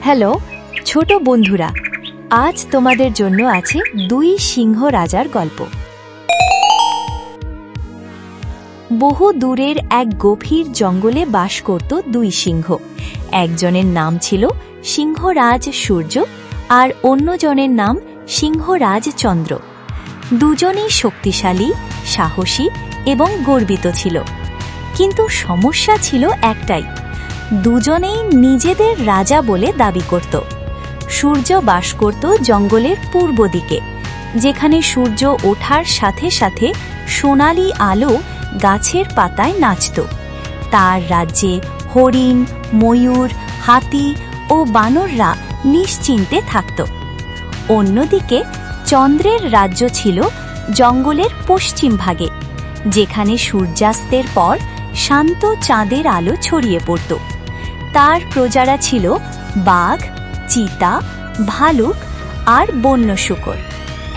Hello ছোট বন্ধুরা, আজ তোমাদের জন্য আছে দুই সিংহ রাজার গল্প। বহু দূরের এক গভীর জঙ্গলে বাস করত দুই সিংহ। একজনের নাম ছিল সিংহরাজ সূর্য আর অন্যজনের নাম সিংহরাজ চন্দ্র। দুজনেই শক্তিশালী, সাহসী এবং গর্বিত ছিল। কিন্তু সমস্যা ছিল একটাই, দুজনেই নিজেদের রাজা বলে দাবি করত। সূর্য বাস করত জঙ্গলের পূর্ব দিকে, যেখানে সূর্য ওঠার সাথে সাথে সোনালি আলো গাছের পাতায় নাচত। তার রাজ্যে হরিণ, ময়ূর, হাতি ও বানররা নিশ্চিন্তে থাকত। অন্যদিকে চন্দ্রের রাজ্য ছিল জঙ্গলের পশ্চিম ভাগে, যেখানে সূর্যাস্তের পর শান্ত চাঁদের আলো ছড়িয়ে পড়ত। তার প্রজারা ছিল বাঘ, চিতা, ভালুক আর বন্য শূকর।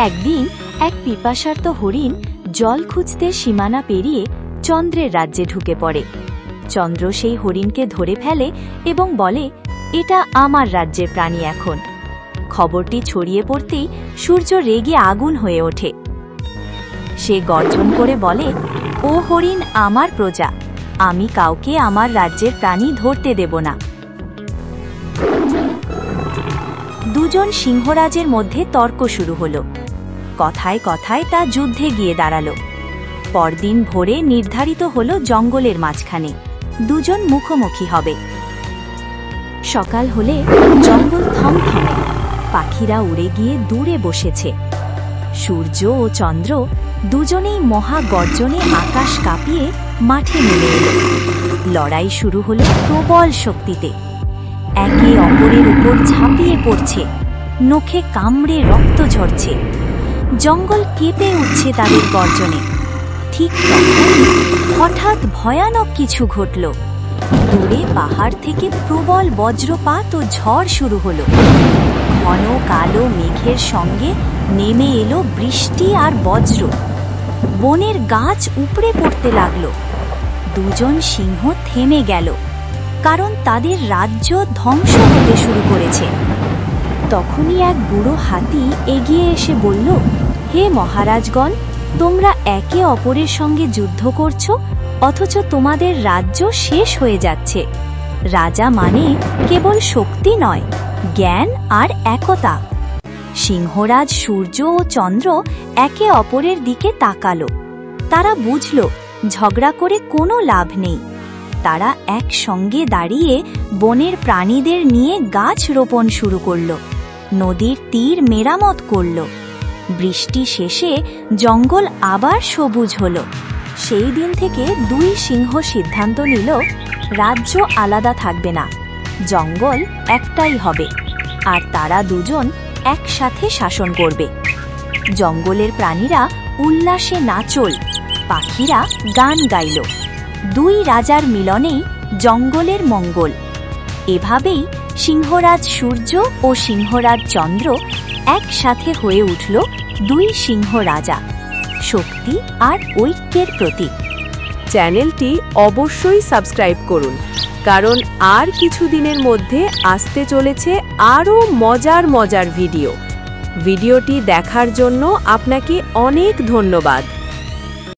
একদিন এক পিপাসার্ত হরিণ জল খুঁজতে সীমানা পেরিয়ে চন্দ্রের রাজ্যে ঢুকে পড়ে। চন্দ্র সেই হরিণকে ধরে ফেলে এবং বলে, এটা আমার রাজ্যের প্রাণী এখন। খবরটি ছড়িয়ে পড়তেই সূর্য রেগে আগুন হয়ে ওঠে। সে গর্জন করে বলে, ও হরিণ আমার প্রজা, আমি কাউকে আমার রাজ্যের প্রাণী ধরতে দেব না। দুজন সিংহরাজের মধ্যে তর্ক শুরু হলো। কথায় কথায় তা যুদ্ধে গিয়ে দাঁড়ালো। পরদিন ভোরে নির্ধারিত হলো জঙ্গলের মাঝখানে দুজন মুখোমুখি হবে। সকাল হলে জঙ্গল থমথমে, পাখিরা উড়ে গিয়ে দূরে বসেছে। সূর্য ও চন্দ্র দুজনেই মহা গর্জনে আকাশ কাঁপিয়ে মাঠে নেমে এলো। লড়াই শুরু হলো প্রবল শক্তিতে। একে অপরের উপর ঝাঁপিয়ে পড়ছে, নখে কামড়ে রক্ত ঝরছে। জঙ্গল কেঁপে উঠছে তাদের গর্জনে। ঠিক তখনই হঠাৎ ভয়ানক কিছু ঘটল। দূরে পাহাড় থেকে প্রবল বজ্রপাত ও ঝড় শুরু হলো। ঘন কালো মেঘের সঙ্গে নেমে এলো বৃষ্টি আর বজ্র। বনের গাছ উপড়ে পড়তে লাগলো। দুজন সিংহ থেমে গেল, কারণ তাদের রাজ্য ধ্বংস হতে শুরু করেছে। তখনই এক বুড়ো হাতি এগিয়ে এসে বলল, হে মহারাজগণ, তোমরা একে অপরের সঙ্গে যুদ্ধ করছো, অথচ তোমাদের রাজ্য শেষ হয়ে যাচ্ছে। রাজা মানে কেবল শক্তি নয়, জ্ঞান আর একতা। সিংহরাজ সূর্য ও চন্দ্র একে অপরের দিকে তাকালো। তারা বুঝল ঝগড়া করে কোনো লাভ নেই। তারা একসঙ্গে দাঁড়িয়ে বনের প্রাণীদের নিয়ে গাছ রোপণ শুরু করল, নদীর তীর মেরামত করল। বৃষ্টি শেষে জঙ্গল আবার সবুজ হলো। সেই দিন থেকে দুই সিংহ সিদ্ধান্ত নিল, রাজ্য আলাদা থাকবে না, জঙ্গল একটাই হবে, আর তারা দুজন একসাথে শাসন করবে। জঙ্গলের প্রাণীরা উল্লাসে নাচল, পাখিরা গান গাইল। দুই রাজার মিলনেই জঙ্গলের মঙ্গল। এভাবেই সিংহরাজ সূর্য ও সিংহরাজ চন্দ্র একসাথে হয়ে উঠল দুই সিংহ রাজা, শক্তি আর ঐক্যের প্রতীক। চ্যানেলটি অবশ্যই সাবস্ক্রাইব করুন, কারণ আর কিছুদিনের মধ্যে আসতে চলেছে আরও মজার ভিডিওটি দেখার জন্য আপনাকে অনেক ধন্যবাদ।